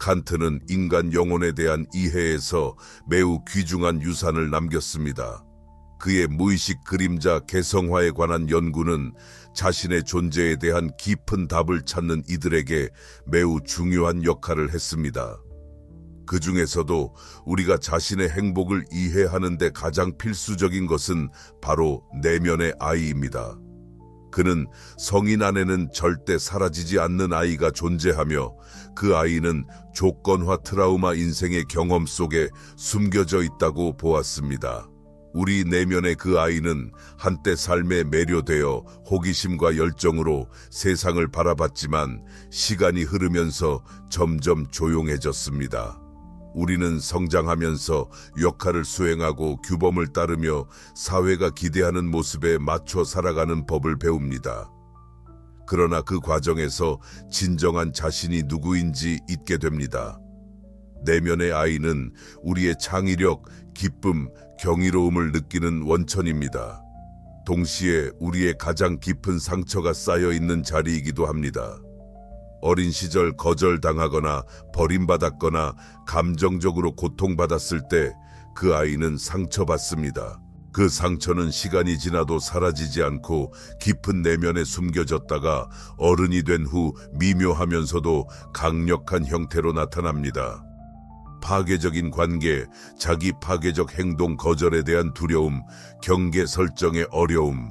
칸트는 인간 영혼에 대한 이해에서 매우 귀중한 유산을 남겼습니다. 그의 무의식 그림자 개성화에 관한 연구는 자신의 존재에 대한 깊은 답을 찾는 이들에게 매우 중요한 역할을 했습니다. 그 중에서도 우리가 자신의 행복을 이해하는 데 가장 필수적인 것은 바로 내면의 아이입니다. 그는 성인 안에는 절대 사라지지 않는 아이가 존재하며 그 아이는 조건화 트라우마 인생의 경험 속에 숨겨져 있다고 보았습니다. 우리 내면의 그 아이는 한때 삶에 매료되어 호기심과 열정으로 세상을 바라봤지만 시간이 흐르면서 점점 조용해졌습니다. 우리는 성장하면서 역할을 수행하고 규범을 따르며 사회가 기대하는 모습에 맞춰 살아가는 법을 배웁니다. 그러나 그 과정에서 진정한 자신이 누구인지 잊게 됩니다. 내면의 아이는 우리의 창의력, 기쁨, 경이로움을 느끼는 원천입니다. 동시에 우리의 가장 깊은 상처가 쌓여 있는 자리이기도 합니다. 어린 시절 거절당하거나 버림받았거나 감정적으로 고통받았을 때 그 아이는 상처받습니다. 그 상처는 시간이 지나도 사라지지 않고 깊은 내면에 숨겨졌다가 어른이 된 후 미묘하면서도 강력한 형태로 나타납니다. 파괴적인 관계, 자기 파괴적 행동 거절에 대한 두려움, 경계 설정의 어려움.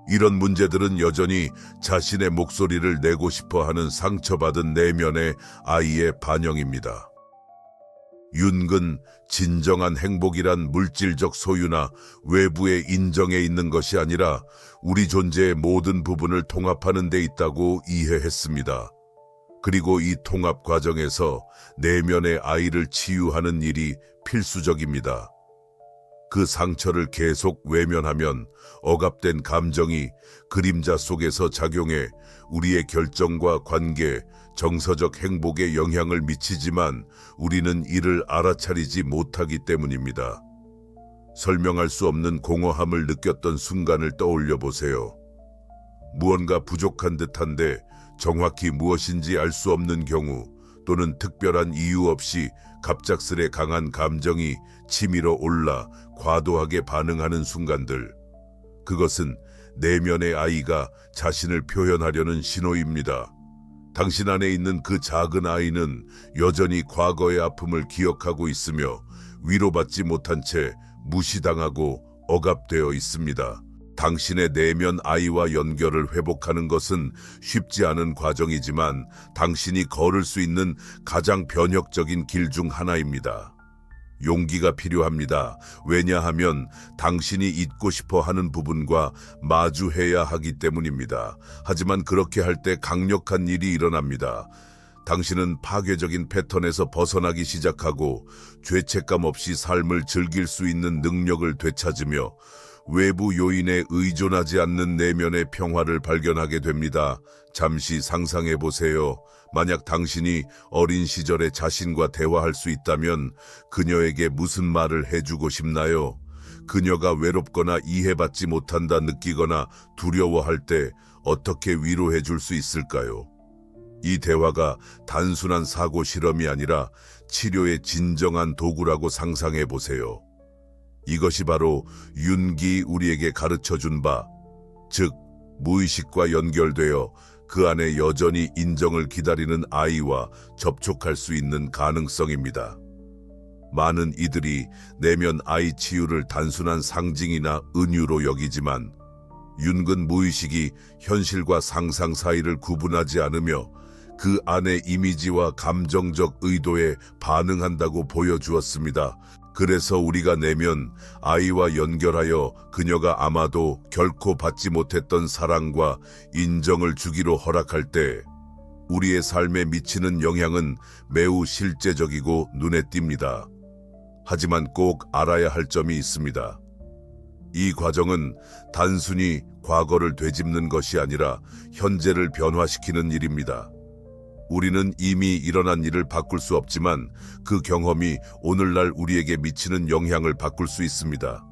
이런 문제들은 여전히 자신의 목소리를 내고 싶어 하는 상처받은 내면의 아이의 반영입니다. 윤근, 진정한 행복이란 물질적 소유나 외부의 인정에 있는 것이 아니라 우리 존재의 모든 부분을 통합하는 데 있다고 이해했습니다. 그리고 이 통합 과정에서 내면의 아이를 치유하는 일이 필수적입니다. 그 상처를 계속 외면하면 억압된 감정이 그림자 속에서 작용해 우리의 결정과 관계, 정서적 행복에 영향을 미치지만 우리는 이를 알아차리지 못하기 때문입니다. 설명할 수 없는 공허함을 느꼈던 순간을 떠올려 보세요. 무언가 부족한 듯한데 정확히 무엇인지 알 수 없는 경우 또는 특별한 이유 없이 갑작스레 강한 감정이 치밀어 올라 과도하게 반응하는 순간들. 그것은 내면의 아이가 자신을 표현하려는 신호입니다. 당신 안에 있는 그 작은 아이는 여전히 과거의 아픔을 기억하고 있으며 위로받지 못한 채 무시당하고 억압되어 있습니다. 당신의 내면 아이와 연결을 회복하는 것은 쉽지 않은 과정이지만 당신이 걸을 수 있는 가장 변혁적인 길 중 하나입니다. 용기가 필요합니다. 왜냐하면 당신이 잊고 싶어 하는 부분과 마주해야 하기 때문입니다. 하지만 그렇게 할 때 강력한 일이 일어납니다. 당신은 파괴적인 패턴에서 벗어나기 시작하고 죄책감 없이 삶을 즐길 수 있는 능력을 되찾으며 외부 요인에 의존하지 않는 내면의 평화를 발견하게 됩니다. 잠시 상상해 보세요. 만약 당신이 어린 시절에 자신과 대화할 수 있다면 그녀에게 무슨 말을 해주고 싶나요? 그녀가 외롭거나 이해받지 못한다 느끼거나 두려워할 때 어떻게 위로해 줄 수 있을까요? 이 대화가 단순한 사고 실험이 아니라 치료의 진정한 도구라고 상상해 보세요. 이것이 바로 윤기 우리에게 가르쳐준 바, 즉 무의식과 연결되어 그 안에 여전히 인정을 기다리는 아이와 접촉할 수 있는 가능성입니다. 많은 이들이 내면 아이 치유를 단순한 상징이나 은유로 여기지만 윤근 무의식이 현실과 상상 사이를 구분하지 않으며 그 안의 이미지와 감정적 의도에 반응한다고 보여주었습니다. 그래서 우리가 내면 아이와 연결하여 그녀가 아마도 결코 받지 못했던 사랑과 인정을 주기로 허락할 때 우리의 삶에 미치는 영향은 매우 실제적이고 눈에 띕니다. 하지만 꼭 알아야 할 점이 있습니다. 이 과정은 단순히 과거를 되짚는 것이 아니라 현재를 변화시키는 일입니다. 우리는 이미 일어난 일을 바꿀 수 없지만 그 경험이 오늘날 우리에게 미치는 영향을 바꿀 수 있습니다.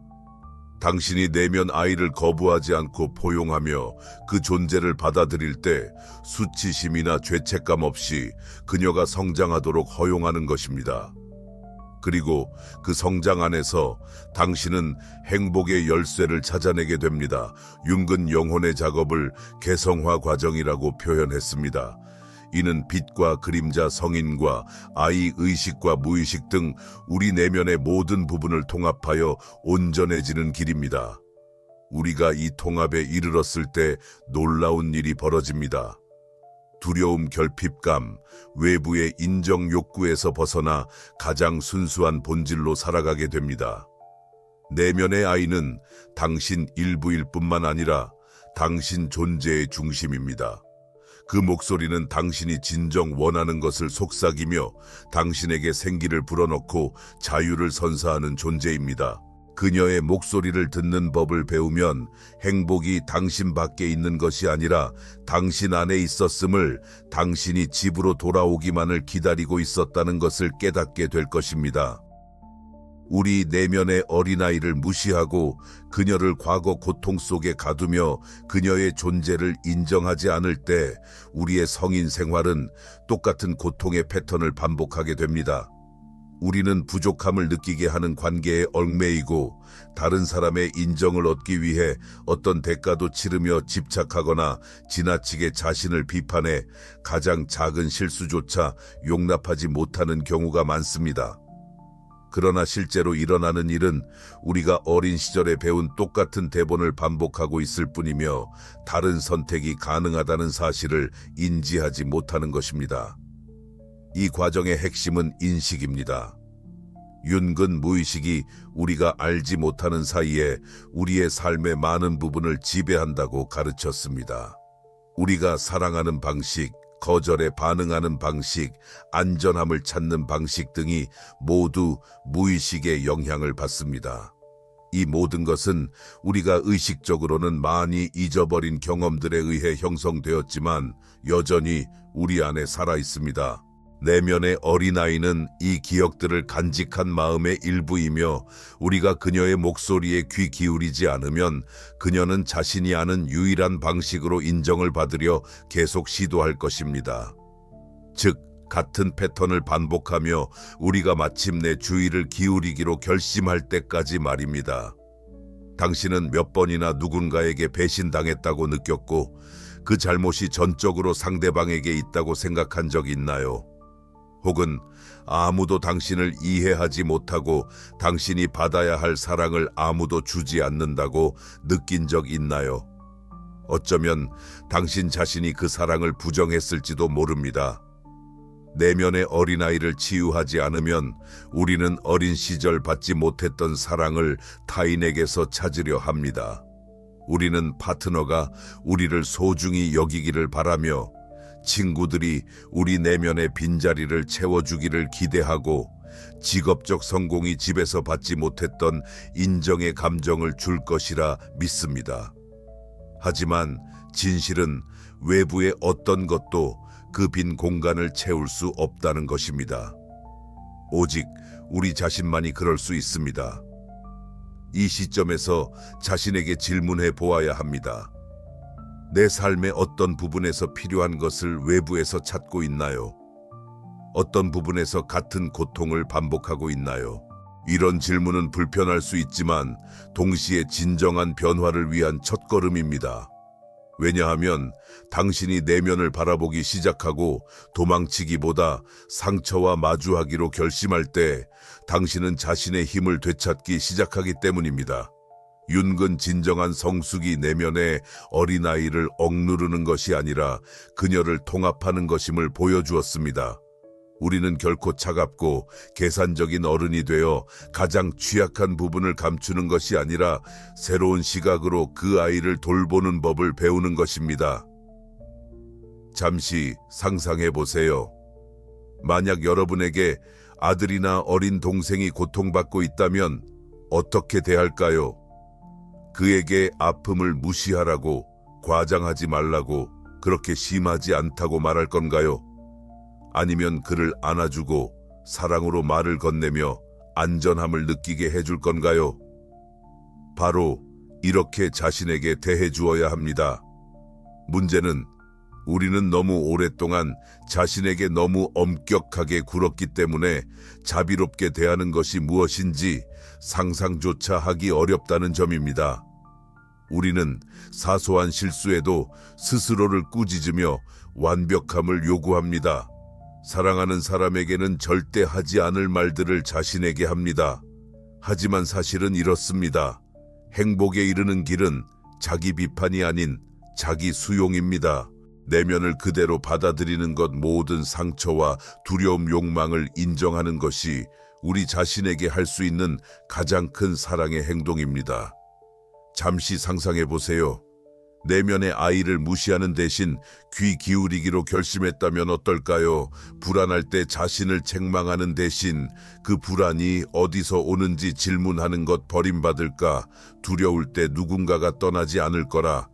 당신이 내면 아이를 거부하지 않고 포용하며 그 존재를 받아들일 때 수치심이나 죄책감 없이 그녀가 성장하도록 허용하는 것입니다. 그리고 그 성장 안에서 당신은 행복의 열쇠를 찾아내게 됩니다. 융근 영혼의 작업을 개성화 과정이라고 표현했습니다. 이는 빛과 그림자, 성인과 아이, 의식과 무의식 등 우리 내면의 모든 부분을 통합하여 온전해지는 길입니다. 우리가 이 통합에 이르렀을 때 놀라운 일이 벌어집니다. 두려움, 결핍감, 외부의 인정 욕구에서 벗어나 가장 순수한 본질로 살아가게 됩니다. 내면의 아이는 당신 일부일 뿐만 아니라 당신 존재의 중심입니다. 그 목소리는 당신이 진정 원하는 것을 속삭이며 당신에게 생기를 불어넣고 자유를 선사하는 존재입니다. 그녀의 목소리를 듣는 법을 배우면 행복이 당신 밖에 있는 것이 아니라 당신 안에 있었음을, 당신이 집으로 돌아오기만을 기다리고 있었다는 것을 깨닫게 될 것입니다. 우리 내면의 어린아이를 무시하고 그녀를 과거 고통 속에 가두며 그녀의 존재를 인정하지 않을 때 우리의 성인 생활은 똑같은 고통의 패턴을 반복하게 됩니다. 우리는 부족함을 느끼게 하는 관계에 얽매이고 다른 사람의 인정을 얻기 위해 어떤 대가도 치르며 집착하거나 지나치게 자신을 비판해 가장 작은 실수조차 용납하지 못하는 경우가 많습니다. 그러나 실제로 일어나는 일은 우리가 어린 시절에 배운 똑같은 대본을 반복하고 있을 뿐이며 다른 선택이 가능하다는 사실을 인지하지 못하는 것입니다. 이 과정의 핵심은 인식입니다. 윤근 무의식이 우리가 알지 못하는 사이에 우리의 삶의 많은 부분을 지배한다고 가르쳤습니다. 우리가 사랑하는 방식, 거절에 반응하는 방식, 안전함을 찾는 방식 등이 모두 무의식의 영향을 받습니다. 이 모든 것은 우리가 의식적으로는 많이 잊어버린 경험들에 의해 형성되었지만 여전히 우리 안에 살아 있습니다. 내면의 어린아이는 이 기억들을 간직한 마음의 일부이며 우리가 그녀의 목소리에 귀 기울이지 않으면 그녀는 자신이 아는 유일한 방식으로 인정을 받으려 계속 시도할 것입니다. 즉, 같은 패턴을 반복하며 우리가 마침내 주의를 기울이기로 결심할 때까지 말입니다. 당신은 몇 번이나 누군가에게 배신당했다고 느꼈고 그 잘못이 전적으로 상대방에게 있다고 생각한 적 있나요? 혹은 아무도 당신을 이해하지 못하고 당신이 받아야 할 사랑을 아무도 주지 않는다고 느낀 적 있나요? 어쩌면 당신 자신이 그 사랑을 부정했을지도 모릅니다. 내면의 어린아이를 치유하지 않으면 우리는 어린 시절 받지 못했던 사랑을 타인에게서 찾으려 합니다. 우리는 파트너가 우리를 소중히 여기기를 바라며 친구들이 우리 내면의 빈자리를 채워주기를 기대하고 직업적 성공이 집에서 받지 못했던 인정의 감정을 줄 것이라 믿습니다. 하지만 진실은 외부의 어떤 것도 그 빈 공간을 채울 수 없다는 것입니다. 오직 우리 자신만이 그럴 수 있습니다. 이 시점에서 자신에게 질문해 보아야 합니다. 내 삶의 어떤 부분에서 필요한 것을 외부에서 찾고 있나요? 어떤 부분에서 같은 고통을 반복하고 있나요? 이런 질문은 불편할 수 있지만 동시에 진정한 변화를 위한 첫걸음입니다. 왜냐하면 당신이 내면을 바라보기 시작하고 도망치기보다 상처와 마주하기로 결심할 때 당신은 자신의 힘을 되찾기 시작하기 때문입니다. 윤근 진정한 성숙이 내면의 어린아이를 억누르는 것이 아니라 그녀를 통합하는 것임을 보여주었습니다. 우리는 결코 차갑고 계산적인 어른이 되어 가장 취약한 부분을 감추는 것이 아니라 새로운 시각으로 그 아이를 돌보는 법을 배우는 것입니다. 잠시 상상해 보세요. 만약 여러분에게 아들이나 어린 동생이 고통받고 있다면 어떻게 대할까요? 그에게 아픔을 무시하라고, 과장하지 말라고, 그렇게 심하지 않다고 말할 건가요? 아니면 그를 안아주고 사랑으로 말을 건네며 안전함을 느끼게 해줄 건가요? 바로 이렇게 자신에게 대해 주어야 합니다. 문제는 우리는 너무 오랫동안 자신에게 너무 엄격하게 굴었기 때문에 자비롭게 대하는 것이 무엇인지 상상조차 하기 어렵다는 점입니다. 우리는 사소한 실수에도 스스로를 꾸짖으며 완벽함을 요구합니다. 사랑하는 사람에게는 절대 하지 않을 말들을 자신에게 합니다. 하지만 사실은 이렇습니다. 행복에 이르는 길은 자기 비판이 아닌 자기 수용입니다. 내면을 그대로 받아들이는 것, 모든 상처와 두려움, 욕망을 인정하는 것이 우리 자신에게 할 수 있는 가장 큰 사랑의 행동입니다. 잠시 상상해 보세요. 내면의 아이를 무시하는 대신 귀 기울이기로 결심했다면 어떨까요? 불안할 때 자신을 책망하는 대신 그 불안이 어디서 오는지 질문하는 것, 버림받을까? 두려울 때 누군가가 떠나지 않을 거라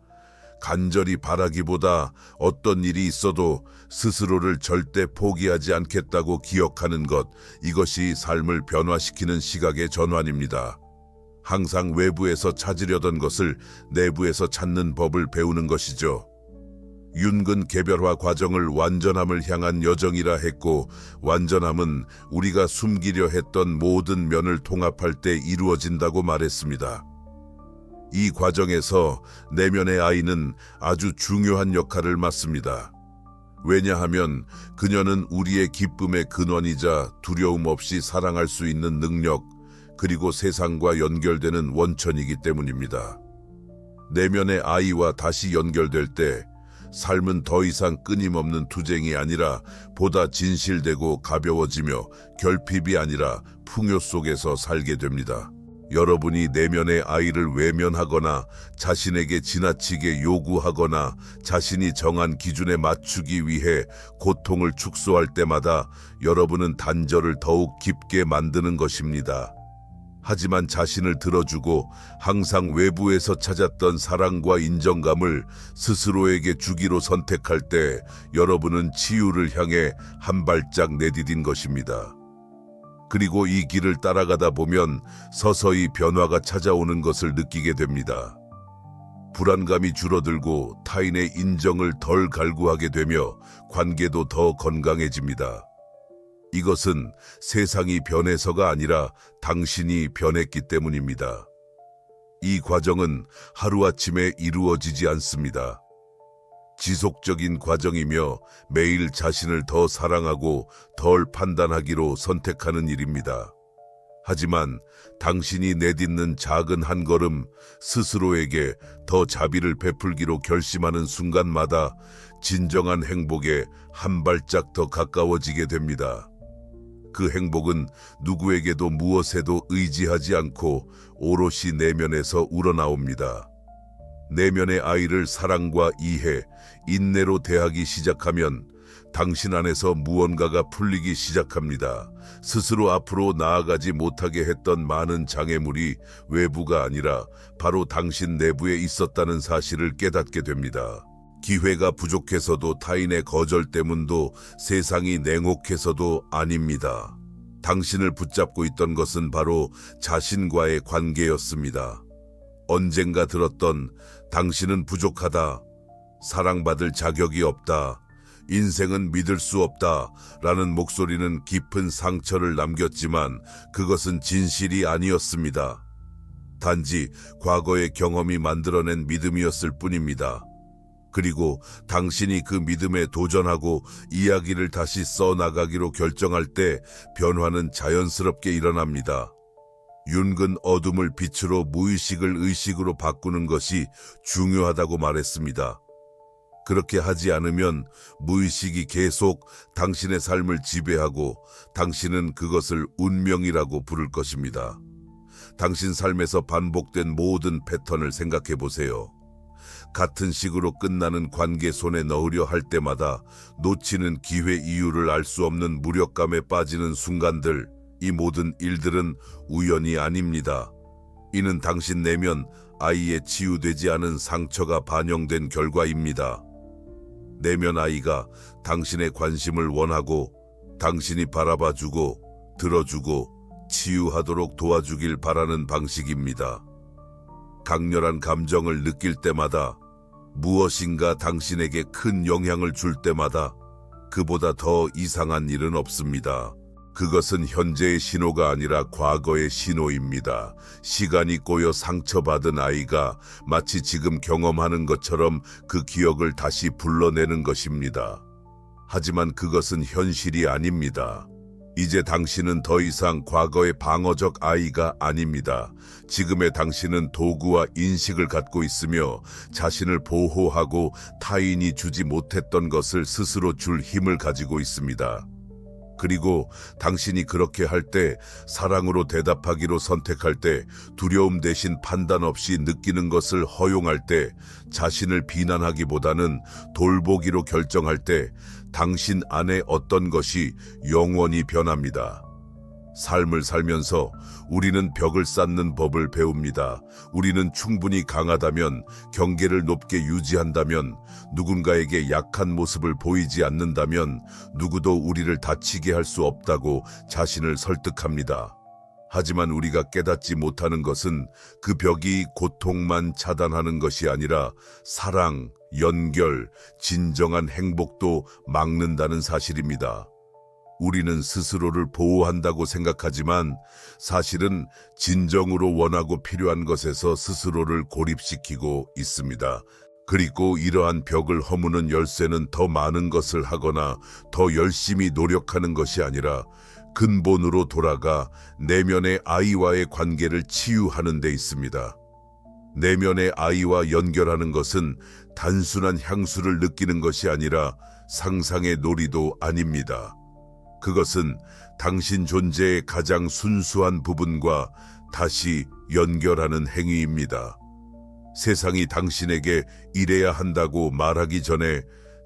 간절히 바라기보다 어떤 일이 있어도 스스로를 절대 포기하지 않겠다고 기억하는 것, 이것이 삶을 변화시키는 시각의 전환입니다. 항상 외부에서 찾으려던 것을 내부에서 찾는 법을 배우는 것이죠. 윤근 개별화 과정을 완전함을 향한 여정이라 했고, 완전함은 우리가 숨기려 했던 모든 면을 통합할 때 이루어진다고 말했습니다. 이 과정에서 내면의 아이는 아주 중요한 역할을 맡습니다. 왜냐하면 그녀는 우리의 기쁨의 근원이자 두려움 없이 사랑할 수 있는 능력, 그리고 세상과 연결되는 원천이기 때문입니다. 내면의 아이와 다시 연결될 때 삶은 더 이상 끊임없는 투쟁이 아니라 보다 진실되고 가벼워지며 결핍이 아니라 풍요 속에서 살게 됩니다. 여러분이 내면의 아이를 외면하거나 자신에게 지나치게 요구하거나 자신이 정한 기준에 맞추기 위해 고통을 축소할 때마다 여러분은 단절을 더욱 깊게 만드는 것입니다. 하지만 자신을 들어주고 항상 외부에서 찾았던 사랑과 인정감을 스스로에게 주기로 선택할 때 여러분은 치유를 향해 한 발짝 내디딘 것입니다. 그리고 이 길을 따라가다 보면 서서히 변화가 찾아오는 것을 느끼게 됩니다. 불안감이 줄어들고 타인의 인정을 덜 갈구하게 되며 관계도 더 건강해집니다. 이것은 세상이 변해서가 아니라 당신이 변했기 때문입니다. 이 과정은 하루아침에 이루어지지 않습니다. 지속적인 과정이며 매일 자신을 더 사랑하고 덜 판단하기로 선택하는 일입니다. 하지만 당신이 내딛는 작은 한 걸음, 스스로에게 더 자비를 베풀기로 결심하는 순간마다 진정한 행복에 한 발짝 더 가까워지게 됩니다. 그 행복은 누구에게도 무엇에도 의지하지 않고 오롯이 내면에서 우러나옵니다. 내면의 아이를 사랑과 이해, 인내로 대하기 시작하면 당신 안에서 무언가가 풀리기 시작합니다. 스스로 앞으로 나아가지 못하게 했던 많은 장애물이 외부가 아니라 바로 당신 내부에 있었다는 사실을 깨닫게 됩니다. 기회가 부족해서도 타인의 거절 때문도 세상이 냉혹해서도 아닙니다. 당신을 붙잡고 있던 것은 바로 자신과의 관계였습니다. 언젠가 들었던 당신은 부족하다, 사랑받을 자격이 없다, 인생은 믿을 수 없다 라는 목소리는 깊은 상처를 남겼지만 그것은 진실이 아니었습니다. 단지 과거의 경험이 만들어낸 믿음이었을 뿐입니다. 그리고 당신이 그 믿음에 도전하고 이야기를 다시 써나가기로 결정할 때 변화는 자연스럽게 일어납니다. 윤근 어둠을 빛으로 무의식을 의식으로 바꾸는 것이 중요하다고 말했습니다. 그렇게 하지 않으면 무의식이 계속 당신의 삶을 지배하고 당신은 그것을 운명이라고 부를 것입니다. 당신 삶에서 반복된 모든 패턴을 생각해 보세요. 같은 식으로 끝나는 관계 손에 넣으려 할 때마다 놓치는 기회 이유를 알 수 없는 무력감에 빠지는 순간들, 이 모든 일들은 우연이 아닙니다. 이는 당신 내면 아이의 치유되지 않은 상처가 반영된 결과입니다. 내면 아이가 당신의 관심을 원하고 당신이 바라봐주고 들어주고 치유하도록 도와주길 바라는 방식입니다. 강렬한 감정을 느낄 때마다, 무엇인가 당신에게 큰 영향을 줄 때마다 그보다 더 이상한 일은 없습니다. 그것은 현재의 신호가 아니라 과거의 신호입니다. 시간이 꼬여 상처받은 아이가 마치 지금 경험하는 것처럼 그 기억을 다시 불러내는 것입니다. 하지만 그것은 현실이 아닙니다. 이제 당신은 더 이상 과거의 방어적 아이가 아닙니다. 지금의 당신은 도구와 인식을 갖고 있으며 자신을 보호하고 타인이 주지 못했던 것을 스스로 줄 힘을 가지고 있습니다. 그리고 당신이 그렇게 할 때, 사랑으로 대답하기로 선택할 때, 두려움 대신 판단 없이 느끼는 것을 허용할 때, 자신을 비난하기보다는 돌보기로 결정할 때, 당신 안에 어떤 것이 영원히 변합니다. 삶을 살면서 우리는 벽을 쌓는 법을 배웁니다. 우리는 충분히 강하다면, 경계를 높게 유지한다면, 누군가에게 약한 모습을 보이지 않는다면 누구도 우리를 다치게 할 수 없다고 자신을 설득합니다. 하지만 우리가 깨닫지 못하는 것은 그 벽이 고통만 차단하는 것이 아니라 사랑, 연결, 진정한 행복도 막는다는 사실입니다. 우리는 스스로를 보호한다고 생각하지만 사실은 진정으로 원하고 필요한 것에서 스스로를 고립시키고 있습니다. 그리고 이러한 벽을 허무는 열쇠는 더 많은 것을 하거나 더 열심히 노력하는 것이 아니라 근본으로 돌아가 내면의 아이와의 관계를 치유하는 데 있습니다. 내면의 아이와 연결하는 것은 단순한 향수를 느끼는 것이 아니라 상상의 놀이도 아닙니다. 그것은 당신 존재의 가장 순수한 부분과 다시 연결하는 행위입니다. 세상이 당신에게 이래야 한다고 말하기 전에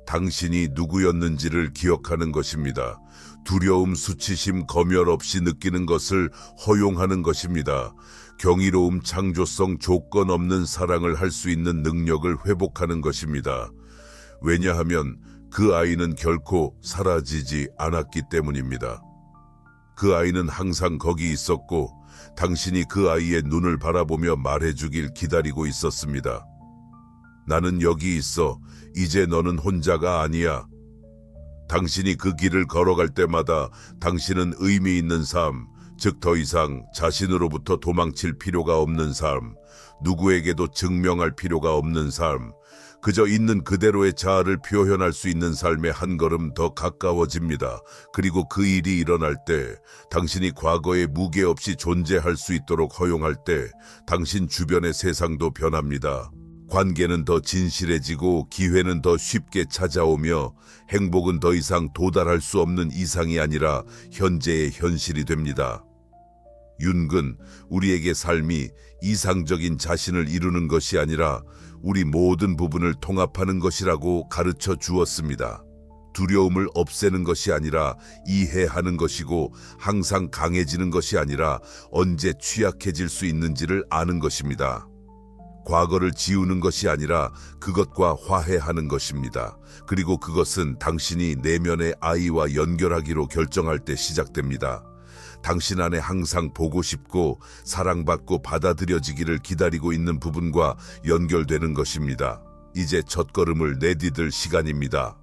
당신이 누구였는지를 기억하는 것입니다. 두려움, 수치심, 검열 없이 느끼는 것을 허용하는 것입니다. 경이로움, 창조성, 조건 없는 사랑을 할 수 있는 능력을 회복하는 것입니다. 왜냐하면 그 아이는 결코 사라지지 않았기 때문입니다. 그 아이는 항상 거기 있었고 당신이 그 아이의 눈을 바라보며 말해주길 기다리고 있었습니다. 나는 여기 있어. 이제 너는 혼자가 아니야. 당신이 그 길을 걸어갈 때마다 당신은 의미 있는 삶, 즉 더 이상 자신으로부터 도망칠 필요가 없는 삶, 누구에게도 증명할 필요가 없는 삶, 그저 있는 그대로의 자아를 표현할 수 있는 삶에 한 걸음 더 가까워집니다. 그리고 그 일이 일어날 때, 당신이 과거에 무게 없이 존재할 수 있도록 허용할 때, 당신 주변의 세상도 변합니다. 관계는 더 진실해지고 기회는 더 쉽게 찾아오며 행복은 더 이상 도달할 수 없는 이상이 아니라 현재의 현실이 됩니다. 윤근, 우리에게 삶이 이상적인 자신을 이루는 것이 아니라 우리 모든 부분을 통합하는 것이라고 가르쳐 주었습니다. 두려움을 없애는 것이 아니라 이해하는 것이고 항상 강해지는 것이 아니라 언제 취약해질 수 있는지를 아는 것입니다. 과거를 지우는 것이 아니라 그것과 화해하는 것입니다. 그리고 그것은 당신이 내면의 아이와 연결하기로 결정할 때 시작됩니다. 당신 안에 항상 보고 싶고 사랑받고 받아들여지기를 기다리고 있는 부분과 연결되는 것입니다. 이제 첫걸음을 내디딜 시간입니다.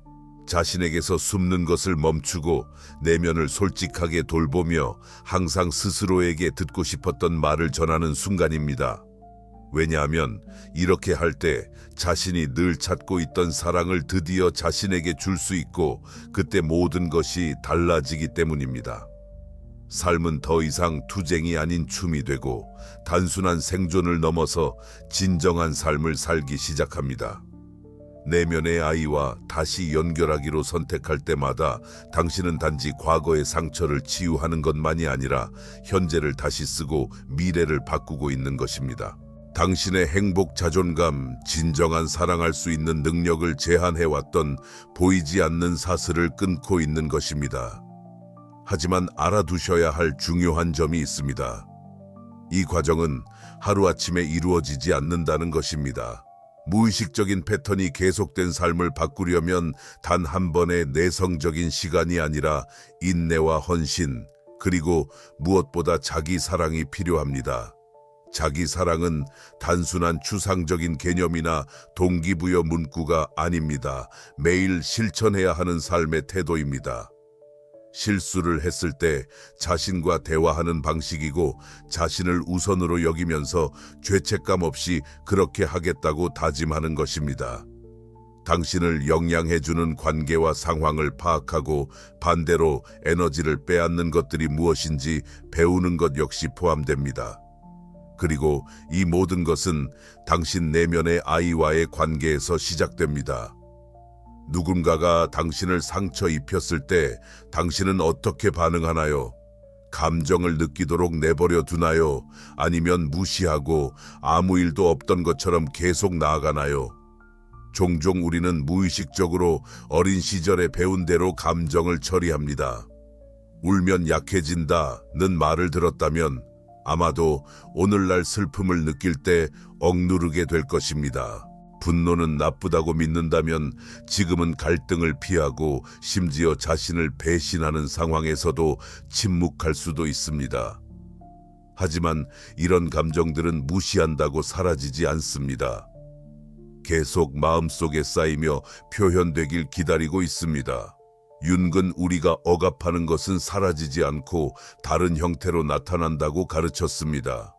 자신에게서 숨는 것을 멈추고 내면을 솔직하게 돌보며 항상 스스로에게 듣고 싶었던 말을 전하는 순간입니다. 왜냐하면 이렇게 할 때 자신이 늘 찾고 있던 사랑을 드디어 자신에게 줄 수 있고 그때 모든 것이 달라지기 때문입니다. 삶은 더 이상 투쟁이 아닌 춤이 되고 단순한 생존을 넘어서 진정한 삶을 살기 시작합니다. 내면의 아이와 다시 연결하기로 선택할 때마다 당신은 단지 과거의 상처를 치유하는 것만이 아니라 현재를 다시 쓰고 미래를 바꾸고 있는 것입니다. 당신의 행복, 자존감, 진정한 사랑할 수 있는 능력을 제한해왔던 보이지 않는 사슬을 끊고 있는 것입니다. 하지만 알아두셔야 할 중요한 점이 있습니다. 이 과정은 하루아침에 이루어지지 않는다는 것입니다. 무의식적인 패턴이 계속된 삶을 바꾸려면 단 한 번의 내성적인 시간이 아니라 인내와 헌신, 그리고 무엇보다 자기 사랑이 필요합니다. 자기 사랑은 단순한 추상적인 개념이나 동기부여 문구가 아닙니다. 매일 실천해야 하는 삶의 태도입니다. 실수를 했을 때 자신과 대화하는 방식이고 자신을 우선으로 여기면서 죄책감 없이 그렇게 하겠다고 다짐하는 것입니다. 당신을 영향해주는 관계와 상황을 파악하고 반대로 에너지를 빼앗는 것들이 무엇인지 배우는 것 역시 포함됩니다. 그리고 이 모든 것은 당신 내면의 아이와의 관계에서 시작됩니다. 누군가가 당신을 상처 입혔을 때 당신은 어떻게 반응하나요? 감정을 느끼도록 내버려 두나요? 아니면 무시하고 아무 일도 없던 것처럼 계속 나아가나요? 종종 우리는 무의식적으로 어린 시절에 배운 대로 감정을 처리합니다. 울면 약해진다는 말을 들었다면 아마도 오늘날 슬픔을 느낄 때 억누르게 될 것입니다. 분노는 나쁘다고 믿는다면 지금은 갈등을 피하고 심지어 자신을 배신하는 상황에서도 침묵할 수도 있습니다. 하지만 이런 감정들은 무시한다고 사라지지 않습니다. 계속 마음속에 쌓이며 표현되길 기다리고 있습니다. 윤근 우리가 억압하는 것은 사라지지 않고 다른 형태로 나타난다고 가르쳤습니다.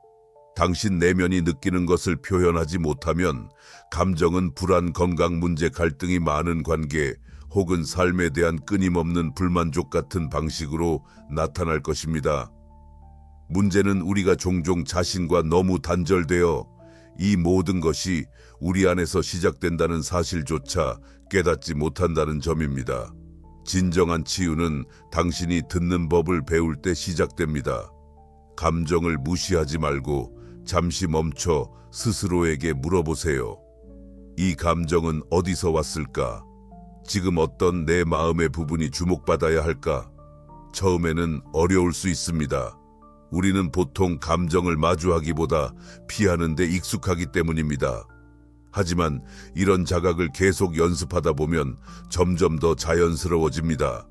당신 내면이 느끼는 것을 표현하지 못하면 감정은 불안, 건강 문제, 갈등이 많은 관계 혹은 삶에 대한 끊임없는 불만족 같은 방식으로 나타날 것입니다. 문제는 우리가 종종 자신과 너무 단절되어 이 모든 것이 우리 안에서 시작된다는 사실조차 깨닫지 못한다는 점입니다. 진정한 치유는 당신이 듣는 법을 배울 때 시작됩니다. 감정을 무시하지 말고 잠시 멈춰 스스로에게 물어보세요. 이 감정은 어디서 왔을까? 지금 어떤 내 마음의 부분이 주목받아야 할까? 처음에는 어려울 수 있습니다. 우리는 보통 감정을 마주하기보다 피하는 데 익숙하기 때문입니다. 하지만 이런 자각을 계속 연습하다 보면 점점 더 자연스러워집니다.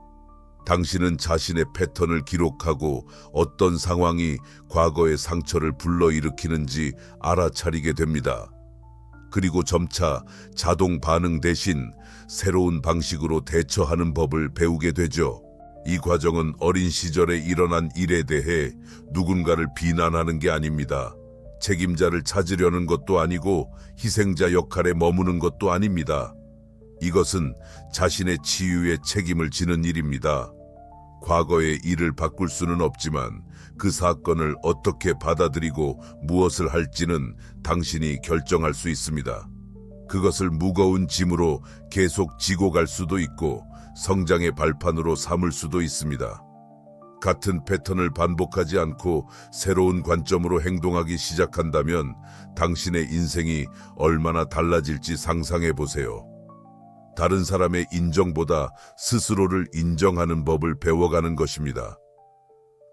당신은 자신의 패턴을 기록하고 어떤 상황이 과거의 상처를 불러일으키는지 알아차리게 됩니다. 그리고 점차 자동 반응 대신 새로운 방식으로 대처하는 법을 배우게 되죠. 이 과정은 어린 시절에 일어난 일에 대해 누군가를 비난하는 게 아닙니다. 책임자를 찾으려는 것도 아니고 희생자 역할에 머무는 것도 아닙니다. 이것은 자신의 치유에 책임을 지는 일입니다. 과거의 일을 바꿀 수는 없지만 그 사건을 어떻게 받아들이고 무엇을 할지는 당신이 결정할 수 있습니다. 그것을 무거운 짐으로 계속 지고 갈 수도 있고 성장의 발판으로 삼을 수도 있습니다. 같은 패턴을 반복하지 않고 새로운 관점으로 행동하기 시작한다면 당신의 인생이 얼마나 달라질지 상상해 보세요. 다른 사람의 인정보다 스스로를 인정하는 법을 배워가는 것입니다.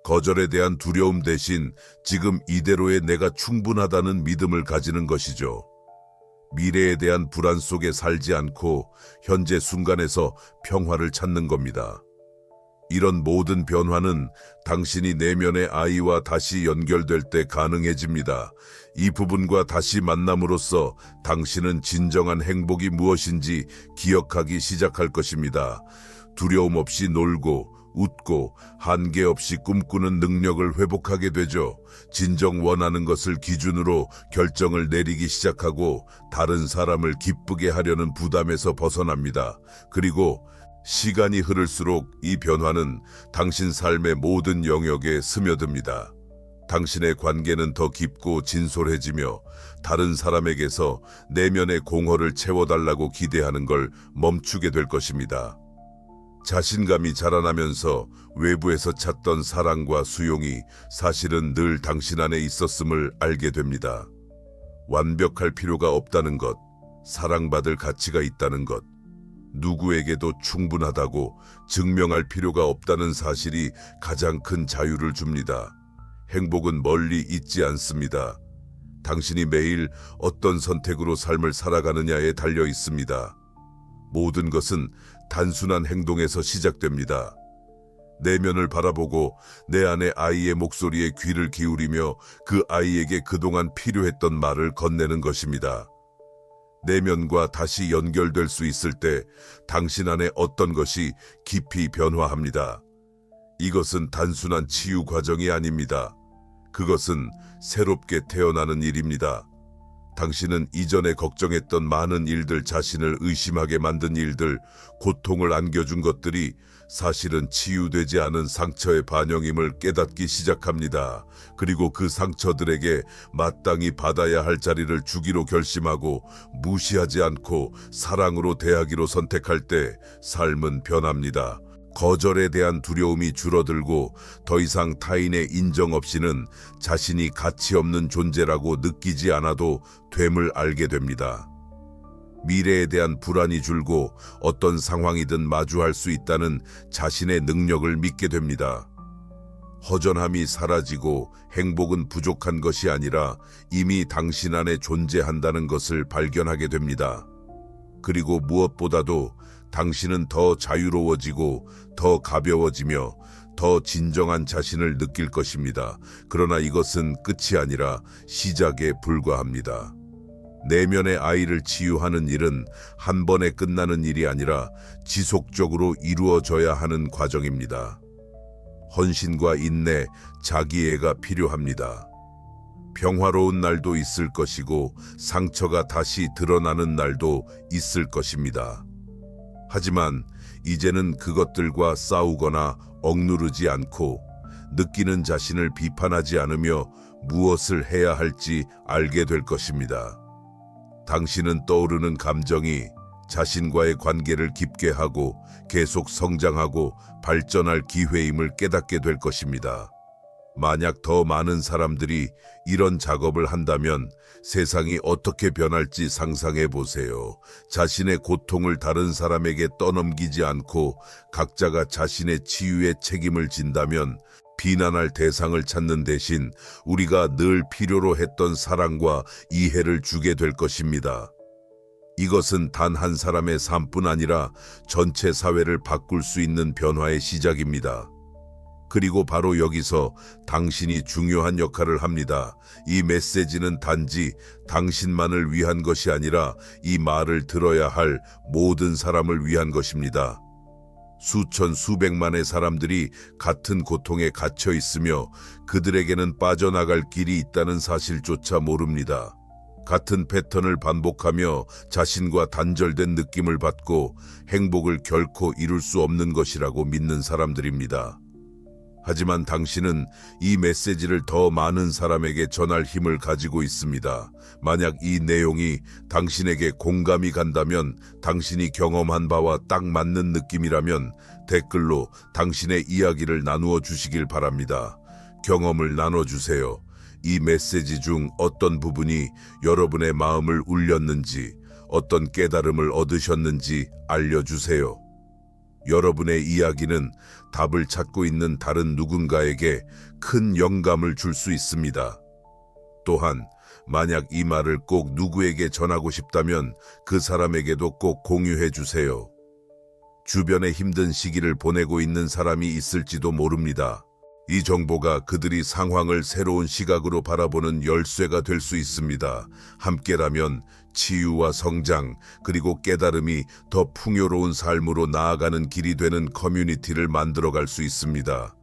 거절에 대한 두려움 대신 지금 이대로의 내가 충분하다는 믿음을 가지는 것이죠. 미래에 대한 불안 속에 살지 않고 현재 순간에서 평화를 찾는 겁니다. 이런 모든 변화는 당신이 내면의 아이와 다시 연결될 때 가능해집니다. 이 부분과 다시 만남으로써 당신은 진정한 행복이 무엇인지 기억하기 시작할 것입니다. 두려움 없이 놀고 웃고 한계 없이 꿈꾸는 능력을 회복하게 되죠. 진정 원하는 것을 기준으로 결정을 내리기 시작하고 다른 사람을 기쁘게 하려는 부담에서 벗어납니다. 그리고 시간이 흐를수록 이 변화는 당신 삶의 모든 영역에 스며듭니다. 당신의 관계는 더 깊고 진솔해지며 다른 사람에게서 내면의 공허를 채워달라고 기대하는 걸 멈추게 될 것입니다. 자신감이 자라나면서 외부에서 찾던 사랑과 수용이 사실은 늘 당신 안에 있었음을 알게 됩니다. 완벽할 필요가 없다는 것, 사랑받을 가치가 있다는 것, 누구에게도 충분하다고 증명할 필요가 없다는 사실이 가장 큰 자유를 줍니다. 행복은 멀리 있지 않습니다. 당신이 매일 어떤 선택으로 삶을 살아가느냐에 달려 있습니다. 모든 것은 단순한 행동에서 시작됩니다. 내면을 바라보고 내 안의 아이의 목소리에 귀를 기울이며 그 아이에게 그동안 필요했던 말을 건네는 것입니다. 내면과 다시 연결될 수 있을 때 당신 안에 어떤 것이 깊이 변화합니다. 이것은 단순한 치유 과정이 아닙니다. 그것은 새롭게 태어나는 일입니다. 당신은 이전에 걱정했던 많은 일들, 자신을 의심하게 만든 일들, 고통을 안겨준 것들이 사실은 치유되지 않은 상처의 반영임을 깨닫기 시작합니다. 그리고 그 상처들에게 마땅히 받아야 할 자리를 주기로 결심하고 무시하지 않고 사랑으로 대하기로 선택할 때 삶은 변합니다. 거절에 대한 두려움이 줄어들고 더 이상 타인의 인정 없이는 자신이 가치 없는 존재라고 느끼지 않아도 됨을 알게 됩니다. 미래에 대한 불안이 줄고 어떤 상황이든 마주할 수 있다는 자신의 능력을 믿게 됩니다. 허전함이 사라지고 행복은 부족한 것이 아니라 이미 당신 안에 존재한다는 것을 발견하게 됩니다. 그리고 무엇보다도 당신은 더 자유로워지고 더 가벼워지며 더 진정한 자신을 느낄 것입니다. 그러나 이것은 끝이 아니라 시작에 불과합니다. 내면의 아이를 치유하는 일은 한 번에 끝나는 일이 아니라 지속적으로 이루어져야 하는 과정입니다. 헌신과 인내, 자기애가 필요합니다. 평화로운 날도 있을 것이고 상처가 다시 드러나는 날도 있을 것입니다. 하지만 이제는 그것들과 싸우거나 억누르지 않고 느끼는 자신을 비판하지 않으며 무엇을 해야 할지 알게 될 것입니다. 당신은 떠오르는 감정이 자신과의 관계를 깊게 하고 계속 성장하고 발전할 기회임을 깨닫게 될 것입니다. 만약 더 많은 사람들이 이런 작업을 한다면 세상이 어떻게 변할지 상상해 보세요. 자신의 고통을 다른 사람에게 떠넘기지 않고 각자가 자신의 치유에 책임을 진다면 비난할 대상을 찾는 대신 우리가 늘 필요로 했던 사랑과 이해를 주게 될 것입니다. 이것은 단 한 사람의 삶뿐 아니라 전체 사회를 바꿀 수 있는 변화의 시작입니다. 그리고 바로 여기서 당신이 중요한 역할을 합니다. 이 메시지는 단지 당신만을 위한 것이 아니라 이 말을 들어야 할 모든 사람을 위한 것입니다. 수천 수백만의 사람들이 같은 고통에 갇혀 있으며 그들에게는 빠져나갈 길이 있다는 사실조차 모릅니다. 같은 패턴을 반복하며 자신과 단절된 느낌을 받고 행복을 결코 이룰 수 없는 것이라고 믿는 사람들입니다. 하지만 당신은 이 메시지를 더 많은 사람에게 전할 힘을 가지고 있습니다. 만약 이 내용이 당신에게 공감이 간다면, 당신이 경험한 바와 딱 맞는 느낌이라면 댓글로 당신의 이야기를 나누어 주시길 바랍니다. 경험을 나눠주세요. 이 메시지 중 어떤 부분이 여러분의 마음을 울렸는지, 어떤 깨달음을 얻으셨는지 알려주세요. 여러분의 이야기는 답을 찾고 있는 다른 누군가에게 큰 영감을 줄 수 있습니다. 또한 만약 이 말을 꼭 누구에게 전하고 싶다면 그 사람에게도 꼭 공유해 주세요. 주변에 힘든 시기를 보내고 있는 사람이 있을지도 모릅니다. 이 정보가 그들이 상황을 새로운 시각으로 바라보는 열쇠가 될 수 있습니다. 함께라면 치유와 성장, 그리고 깨달음이 더 풍요로운 삶으로 나아가는 길이 되는 커뮤니티를 만들어갈 수 있습니다.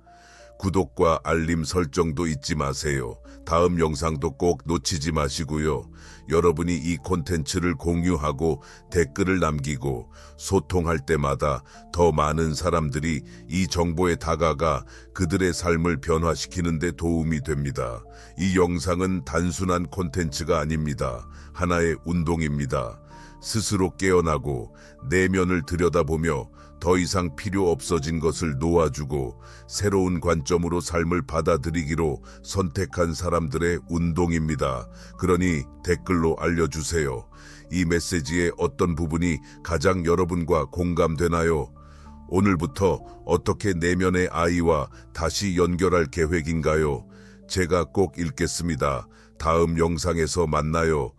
구독과 알림 설정도 잊지 마세요. 다음 영상도 꼭 놓치지 마시고요. 여러분이 이 콘텐츠를 공유하고 댓글을 남기고 소통할 때마다 더 많은 사람들이 이 정보에 다가가 그들의 삶을 변화시키는 데 도움이 됩니다. 이 영상은 단순한 콘텐츠가 아닙니다. 하나의 운동입니다. 스스로 깨어나고 내면을 들여다보며 더 이상 필요 없어진 것을 놓아주고 새로운 관점으로 삶을 받아들이기로 선택한 사람들의 운동입니다. 그러니 댓글로 알려주세요. 이 메시지의 어떤 부분이 가장 여러분과 공감되나요? 오늘부터 어떻게 내면의 아이와 다시 연결할 계획인가요? 제가 꼭 읽겠습니다. 다음 영상에서 만나요.